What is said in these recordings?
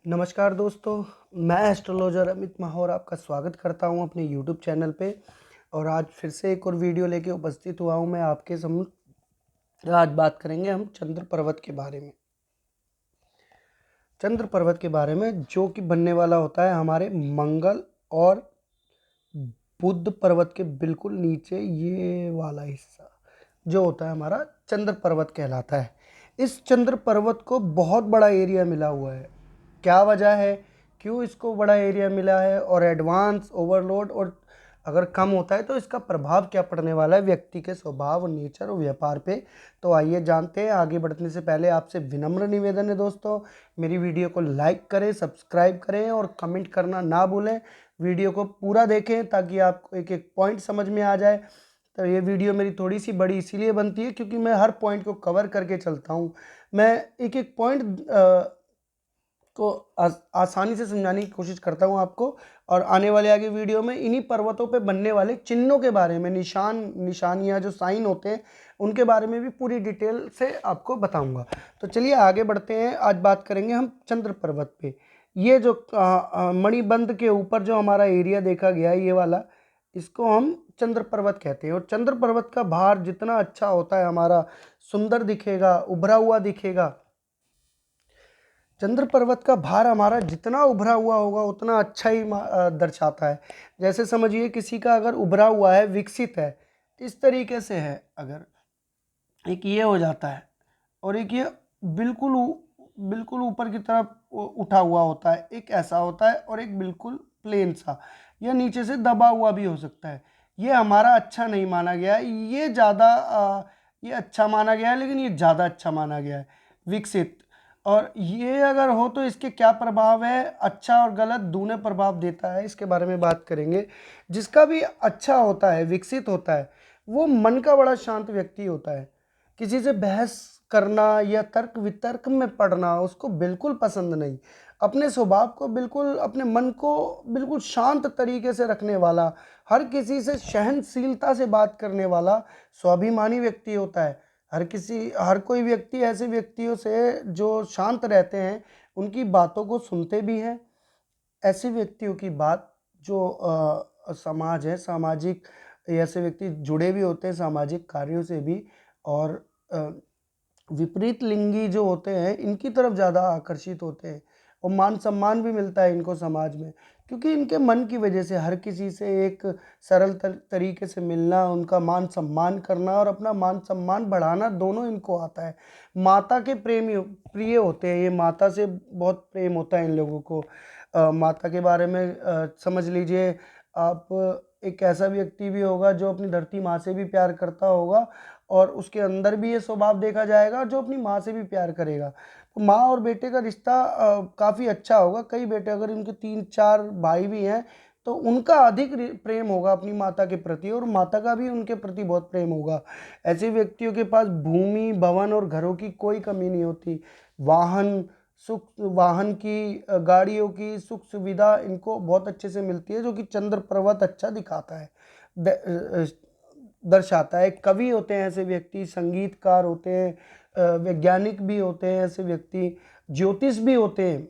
नमस्कार दोस्तों, मैं एस्ट्रोलॉजर अमित माहौर आपका स्वागत करता हूं अपने यूट्यूब चैनल पे। और आज फिर से एक और वीडियो लेके उपस्थित हुआ हूं मैं आपके सम्मुख। आज बात करेंगे हम चंद्र पर्वत के बारे में। चंद्र पर्वत के बारे में जो कि बनने वाला होता है हमारे मंगल और बुध पर्वत के बिल्कुल नीचे, ये वाला हिस्सा जो होता है हमारा चंद्र पर्वत कहलाता है। इस चंद्र पर्वत को बहुत बड़ा एरिया मिला हुआ है। क्या वजह है, क्यों इसको बड़ा एरिया मिला है, और एडवांस, ओवरलोड और अगर कम होता है तो इसका प्रभाव क्या पड़ने वाला है व्यक्ति के स्वभाव, नेचर और व्यापार पे। तो आइए जानते हैं। आगे बढ़ने से पहले आपसे विनम्र निवेदन है दोस्तों, मेरी वीडियो को लाइक करें, सब्सक्राइब करें और कमेंट करना ना भूलें। वीडियो को पूरा देखें ताकि आपको एक एक पॉइंट समझ में आ जाए। तो ये वीडियो मेरी थोड़ी सी बड़ी इसीलिए बनती है क्योंकि मैं हर पॉइंट को कवर करके चलता हूँ। मैं एक एक पॉइंट को आसानी से समझाने की कोशिश करता हूँ आपको। और आने वाले आगे वीडियो में इन्हीं पर्वतों पे बनने वाले चिन्हों के बारे में, निशानियाँ जो साइन होते हैं उनके बारे में भी पूरी डिटेल से आपको बताऊंगा। तो चलिए आगे बढ़ते हैं। आज बात करेंगे हम चंद्र पर्वत पे। ये जो मणिबंध के ऊपर जो हमारा एरिया देखा गया है, ये वाला, इसको हम चंद्र पर्वत कहते हैं। और चंद्र पर्वत का भार जितना अच्छा होता है हमारा, सुंदर दिखेगा, उभरा हुआ दिखेगा। चंद्र पर्वत का भार हमारा जितना उभरा हुआ होगा उतना अच्छा ही दर्शाता है। जैसे समझिए किसी का अगर उभरा हुआ है, विकसित है, इस तरीके से है, अगर एक ये हो जाता है और एक ये बिल्कुल ऊपर की तरफ उठा हुआ होता है, एक ऐसा होता है, और एक बिल्कुल प्लेन सा या नीचे से दबा हुआ भी हो सकता है। ये हमारा अच्छा नहीं माना गया है, ये ज़्यादा ये अच्छा माना गया है, लेकिन ये ज़्यादा अच्छा माना गया है, विकसित। और ये अगर हो तो इसके क्या प्रभाव है, अच्छा और गलत दूने प्रभाव देता है, इसके बारे में बात करेंगे। जिसका भी अच्छा होता है, विकसित होता है, वो मन का बड़ा शांत व्यक्ति होता है। किसी से बहस करना या तर्क वितर्क में पड़ना उसको बिल्कुल पसंद नहीं। अपने स्वभाव को बिल्कुल, अपने मन को बिल्कुल शांत तरीके से रखने वाला, हर किसी से सहनशीलता से बात करने वाला स्वाभिमानी व्यक्ति होता है। हर कोई व्यक्ति ऐसे व्यक्तियों से जो शांत रहते हैं उनकी बातों को सुनते भी हैं। ऐसे व्यक्तियों की बात जो समाज है, सामाजिक, ऐसे व्यक्ति जुड़े भी होते हैं सामाजिक कार्यों से भी। और विपरीत लिंगी जो होते हैं इनकी तरफ ज़्यादा आकर्षित होते हैं, और मान सम्मान भी मिलता है इनको समाज में, क्योंकि इनके मन की वजह से हर किसी से एक सरल तरीके से मिलना, उनका मान सम्मान करना और अपना मान सम्मान बढ़ाना दोनों इनको आता है। माता के प्रिय होते हैं ये, माता से बहुत प्रेम होता है इन लोगों को। माता के बारे में समझ लीजिए आप। एक ऐसा व्यक्ति भी होगा जो अपनी धरती माँ से भी प्यार करता होगा, और उसके अंदर भी ये स्वभाव देखा जाएगा जो अपनी माँ से भी प्यार करेगा। तो माँ और बेटे का रिश्ता काफ़ी अच्छा होगा। कई बेटे, अगर इनके 3-4 भाई भी हैं, तो उनका अधिक प्रेम होगा अपनी माता के प्रति, और माता का भी उनके प्रति बहुत प्रेम होगा। ऐसे व्यक्तियों के पास भूमि, भवन और घरों की कोई कमी नहीं होती। वाहन की, गाड़ियों की सुख सुविधा इनको बहुत अच्छे से मिलती है, जो कि चंद्र पर्वत अच्छा दिखाता है, दर्शाता है। कवि होते हैं ऐसे व्यक्ति, संगीतकार होते हैं, वैज्ञानिक भी होते हैं ऐसे व्यक्ति, ज्योतिष भी होते हैं,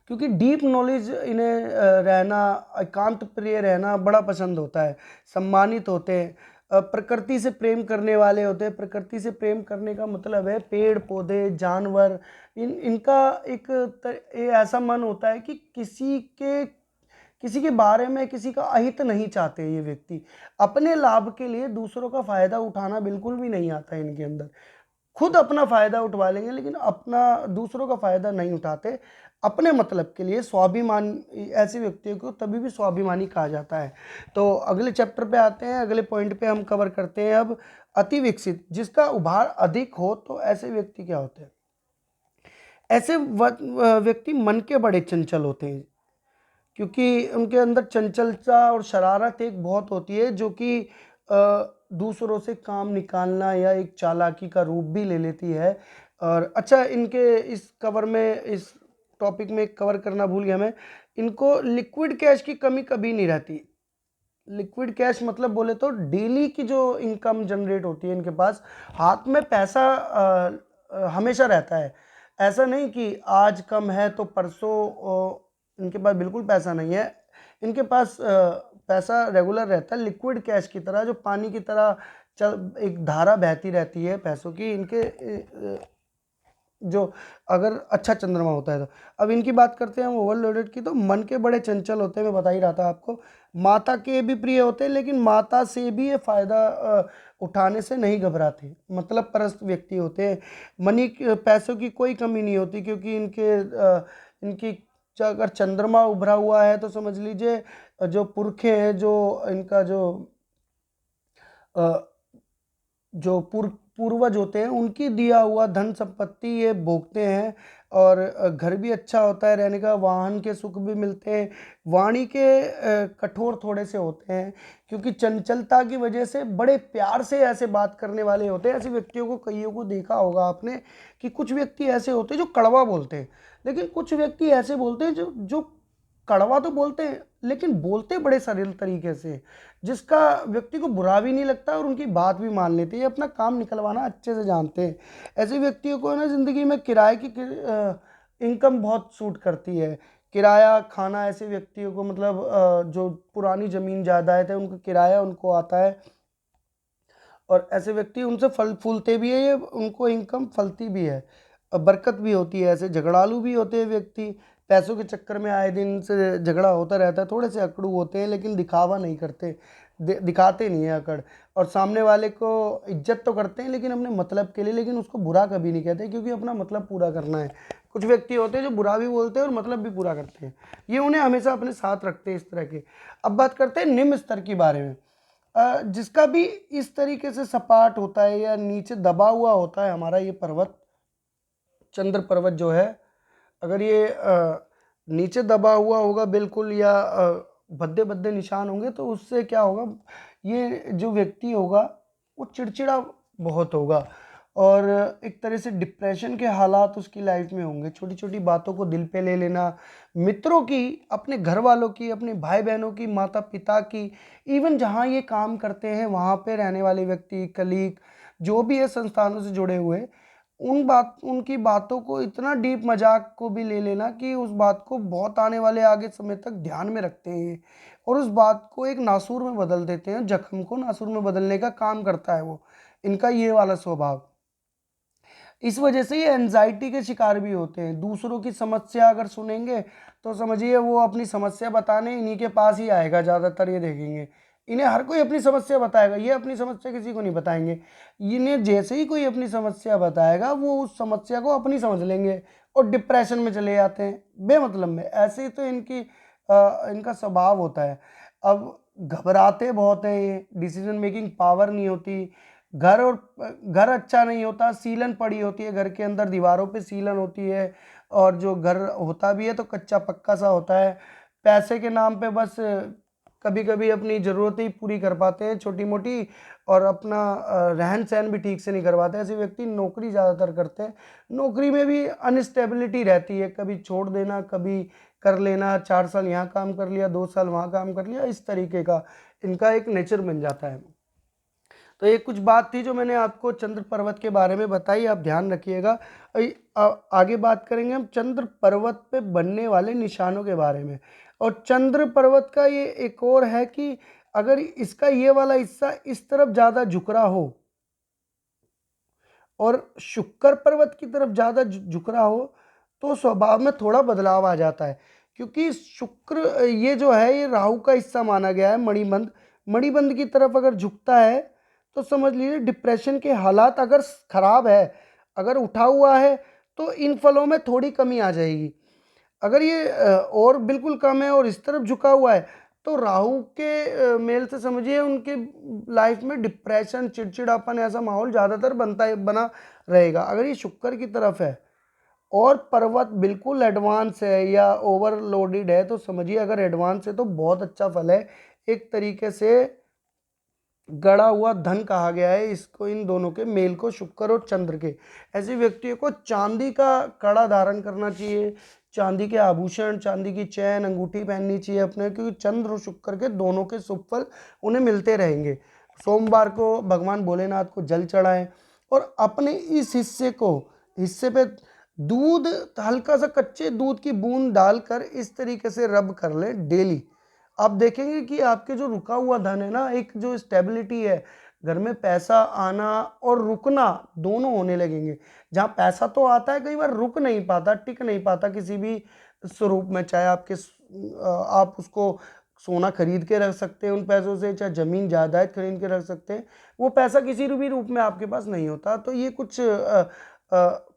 क्योंकि डीप नॉलेज इन्हें रहना, एकांत प्रिय रहना बड़ा पसंद होता है। सम्मानित होते हैं, प्रकृति से प्रेम करने वाले होते हैं। प्रकृति से प्रेम करने का मतलब है पेड़ पौधे, जानवर, इनका ये ऐसा मन होता है कि किसी के बारे में किसी का अहित नहीं चाहते। ये व्यक्ति अपने लाभ के लिए दूसरों का फायदा उठाना बिल्कुल भी नहीं आता है इनके अंदर। खुद अपना फायदा उठवा लेंगे लेकिन अपना, दूसरों का फायदा नहीं उठाते, अपने मतलब के लिए। स्वाभिमान, ऐसे व्यक्तियों को तभी भी स्वाभिमानी कहा जाता है। तो अगले चैप्टर पे आते हैं, अगले पॉइंट पे हम कवर करते हैं अब अति विकसित, जिसका उभार अधिक हो। तो ऐसे व्यक्ति क्या होते हैं, ऐसे व्यक्ति मन के बड़े चंचल होते हैं, क्योंकि उनके अंदर चंचलता और शरारत एक बहुत होती है, जो कि दूसरों से काम निकालना या एक चालाकी का रूप भी ले लेती है। और अच्छा, इनके इस कवर में, इस टॉपिक में कवर करना भूल गया मैं, इनको लिक्विड कैश की कमी कभी नहीं रहती। लिक्विड कैश मतलब बोले तो डेली की जो इनकम जनरेट होती है इनके पास, हाथ में पैसा हमेशा रहता है। ऐसा नहीं कि आज कम है तो परसों इनके पास बिल्कुल पैसा नहीं है। इनके पास पैसा रेगुलर रहता है, लिक्विड कैश की तरह, जो पानी की तरह चल एक धारा बहती रहती है पैसों की। इनके जो अगर अच्छा चंद्रमा होता है तो। अब इनकी बात करते हैं हम ओवरलोडेड की, तो मन के बड़े चंचल होते हैं, मैं बता ही रहा था आपको। माता के भी प्रिय होते हैं, लेकिन माता से भी ये फायदा उठाने से नहीं घबराते, मतलब परस्त व्यक्ति होते हैं। मनी पैसों की कोई कमी नहीं होती, क्योंकि इनकी अगर चंद्रमा उभरा हुआ है तो समझ लीजिए जो पुरखे हैं, जो इनका अ, जो पूर्वज होते हैं, उनकी दिया हुआ धन संपत्ति ये भोगते हैं। और घर भी अच्छा होता है रहने का, वाहन के सुख भी मिलते हैं। वाणी के कठोर थोड़े से होते हैं, क्योंकि चंचलता की वजह से बड़े प्यार से ऐसे बात करने वाले होते हैं। ऐसे व्यक्तियों को कईयों को देखा होगा आपने कि कुछ व्यक्ति ऐसे होते हैं जो कड़वा बोलते हैं, लेकिन कुछ व्यक्ति ऐसे बोलते हैं जो कड़वा तो बोलते हैं लेकिन बोलते बड़े सरल तरीके से, जिसका व्यक्ति को बुरा भी नहीं लगता और उनकी बात भी मान लेते हैं। ये अपना काम निकलवाना अच्छे से जानते हैं। ऐसे व्यक्तियों को ना ज़िंदगी में किराए की इनकम बहुत सूट करती है। किराया खाना ऐसे व्यक्तियों को, मतलब जो पुरानी ज़मीन जायदाद है उनका किराया उनको आता है, और ऐसे व्यक्ति उनसे फल फूलते भी है, ये उनको इनकम फलती भी है, बरकत भी होती है। ऐसे झगड़ालू भी होते हैं व्यक्ति, पैसों के चक्कर में आए दिन से झगड़ा होता रहता है। थोड़े से अकड़ू होते हैं, लेकिन दिखावा नहीं करते, दिखाते नहीं है अकड़। और सामने वाले को इज्जत तो करते हैं लेकिन अपने मतलब के लिए, लेकिन उसको बुरा कभी नहीं कहते, क्योंकि अपना मतलब पूरा करना है। कुछ व्यक्ति होते हैं जो बुरा भी बोलते हैं और मतलब भी पूरा करते हैं, ये उन्हें हमेशा अपने साथ रखते हैं इस तरह के। अब बात करते हैं निम्न स्तर के बारे में, जिसका भी इस तरीके से सपाट होता है या नीचे दबा हुआ होता है हमारा ये पर्वत, चंद्र पर्वत जो है। अगर ये नीचे दबा हुआ होगा बिल्कुल, या भद्दे भद्दे निशान होंगे, तो उससे क्या होगा, ये जो व्यक्ति होगा वो चिड़चिड़ा बहुत होगा, और एक तरह से डिप्रेशन के हालात उसकी लाइफ में होंगे। छोटी छोटी बातों को दिल पे ले लेना, मित्रों की, अपने घर वालों की, अपने भाई बहनों की, माता पिता की, इवन जहाँ ये काम करते हैं वहाँ पे रहने वाले व्यक्ति, कलीग, जो भी है संस्थानों से जुड़े हुए, उनकी बातों को इतना डीप मजाक को भी ले लेना कि उस बात को बहुत आने वाले आगे समय तक ध्यान में रखते हैं, और उस बात को एक नासूर में बदल देते हैं। जख्म को नासूर में बदलने का काम करता है वो, इनका ये वाला स्वभाव। इस वजह से ये एंजाइटी के शिकार भी होते हैं। दूसरों की समस्या अगर सुनेंगे तो समझिए वो अपनी समस्या बताने इन्हीं के पास ही आएगा ज़्यादातर, ये देखेंगे। इन्हें हर कोई अपनी समस्या बताएगा, ये अपनी समस्या किसी को नहीं बताएंगे। इन्हें जैसे ही कोई अपनी समस्या बताएगा वो उस समस्या को अपनी समझ लेंगे और डिप्रेशन में चले जाते हैं बेमतलब में। ऐसे ही तो इनका स्वभाव होता है। अब घबराते बहुत हैं ये, डिसीजन मेकिंग पावर नहीं होती। घर अच्छा नहीं होता, सीलन पड़ी होती है, घर के अंदर दीवारों पे सीलन होती है, और जो घर होता भी है तो कच्चा पक्का सा होता है। पैसे के नाम पे बस कभी कभी अपनी ज़रूरतें ही पूरी कर पाते हैं छोटी मोटी, और अपना रहन सहन भी ठीक से नहीं करवाते। ऐसे व्यक्ति नौकरी ज़्यादातर करते हैं, नौकरी में भी अनस्टेबिलिटी रहती है, कभी छोड़ देना, कभी कर लेना, 4 साल यहाँ काम कर लिया, 2 साल वहाँ काम कर लिया, इस तरीके का इनका एक नेचर बन जाता है। तो ये कुछ बात थी जो मैंने आपको चंद्र पर्वत के बारे में बताई, आप ध्यान रखिएगा। आगे बात करेंगे हम चंद्र पर्वत पे बनने वाले निशानों के बारे में। और चंद्र पर्वत का ये एक और है कि अगर इसका ये वाला हिस्सा इस तरफ ज़्यादा झुक रहा हो और शुक्र पर्वत की तरफ ज़्यादा झुक रहा हो, तो स्वभाव में थोड़ा बदलाव आ जाता है। क्योंकि शुक्र ये जो है ये राहु का हिस्सा माना गया है, मणिबंध। मणिबंध की तरफ अगर झुकता है तो समझ लीजिए डिप्रेशन के हालात अगर खराब है, अगर उठा हुआ है, तो इन फलों में थोड़ी कमी आ जाएगी। अगर ये और बिल्कुल कम है और इस तरफ झुका हुआ है, तो राहु के मेल से समझिए उनके लाइफ में डिप्रेशन, चिड़चिड़ापन, ऐसा माहौल ज़्यादातर बना रहेगा। अगर ये शुक्र की तरफ है और पर्वत बिल्कुल एडवांस है या ओवरलोडेड है, तो समझिए अगर एडवांस है तो बहुत अच्छा फल है। एक तरीके से गड़ा हुआ धन कहा गया है इसको, इन दोनों के मेल को, शुक्र और चंद्र के। ऐसे व्यक्तियों को चांदी का कड़ा धारण करना चाहिए, चांदी के आभूषण, चांदी की चैन, अंगूठी पहननी चाहिए अपने, क्योंकि चंद्र और शुक्र के दोनों के शुभ फल उन्हें मिलते रहेंगे। सोमवार को भगवान भोलेनाथ को जल चढ़ाएं, और अपने इस हिस्से पे दूध, हल्का सा कच्चे दूध की बूंद डालकर इस तरीके से रब कर लें डेली। आप देखेंगे कि आपके जो रुका हुआ धन है ना, एक जो स्टेबिलिटी है, घर में पैसा आना और रुकना दोनों होने लगेंगे। जहाँ पैसा तो आता है, कई बार रुक नहीं पाता, टिक नहीं पाता किसी भी स्वरूप में, चाहे आप उसको सोना खरीद के रख सकते हैं उन पैसों से, चाहे ज़मीन जायदाद खरीद के रख सकते हैं, वो पैसा किसी भी रूप में आपके पास नहीं होता। तो ये कुछ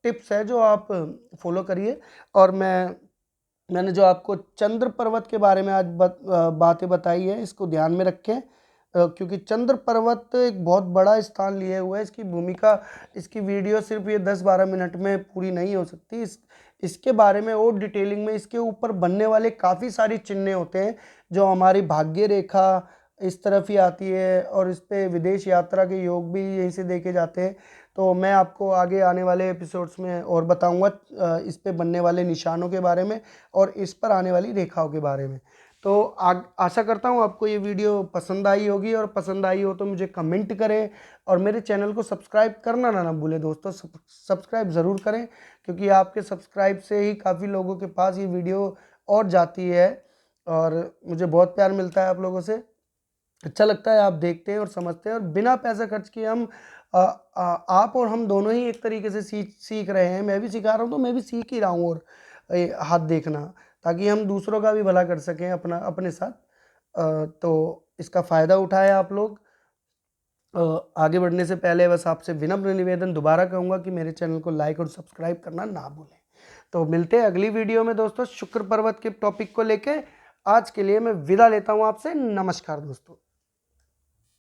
टिप्स है जो आप फॉलो करिए। और मैंने जो आपको चंद्र पर्वत के बारे में आज बातें बताई है, इसको ध्यान में रखें, क्योंकि चंद्र पर्वत एक बहुत बड़ा स्थान लिए हुआ है। इसकी भूमिका, इसकी वीडियो सिर्फ ये 10-12 मिनट में पूरी नहीं हो सकती। इसके बारे में और डिटेलिंग में, इसके ऊपर बनने वाले काफ़ी सारी चिन्ह होते हैं जो हमारी भाग्य रेखा इस तरफ ही आती है, और इस पे विदेश यात्रा के योग भी यहीं से देखे जाते हैं। तो मैं आपको आगे आने वाले एपिसोड्स में और बताऊंगा इस पे बनने वाले निशानों के बारे में और इस पर आने वाली रेखाओं के बारे में। तो आशा करता हूँ आपको ये वीडियो पसंद आई होगी, और पसंद आई हो तो मुझे कमेंट करें, और मेरे चैनल को सब्सक्राइब करना ना भूलें दोस्तों। सब्सक्राइब ज़रूर करें, क्योंकि आपके सब्सक्राइब से ही काफ़ी लोगों के पास ये वीडियो और जाती है, और मुझे बहुत प्यार मिलता है आप लोगों से। अच्छा लगता है, आप देखते हैं और समझते हैं, और बिना पैसा खर्च किए हम आप और हम दोनों ही एक तरीके से सीख रहे हैं। मैं भी सिखा रहा हूँ तो मैं भी सीख ही रहा हूँ, और हाथ देखना, ताकि हम दूसरों का भी भला कर सकें अपने साथ। तो इसका फ़ायदा उठाएं आप लोग। आगे बढ़ने से पहले बस आपसे विनम्र निवेदन दोबारा कहूँगा कि मेरे चैनल को लाइक और सब्सक्राइब करना ना भूलें। तो मिलते हैं अगली वीडियो में दोस्तों, शुक्र पर्वत के टॉपिक को लेके। आज के लिए मैं विदा लेता हूँ आपसे। नमस्कार दोस्तों।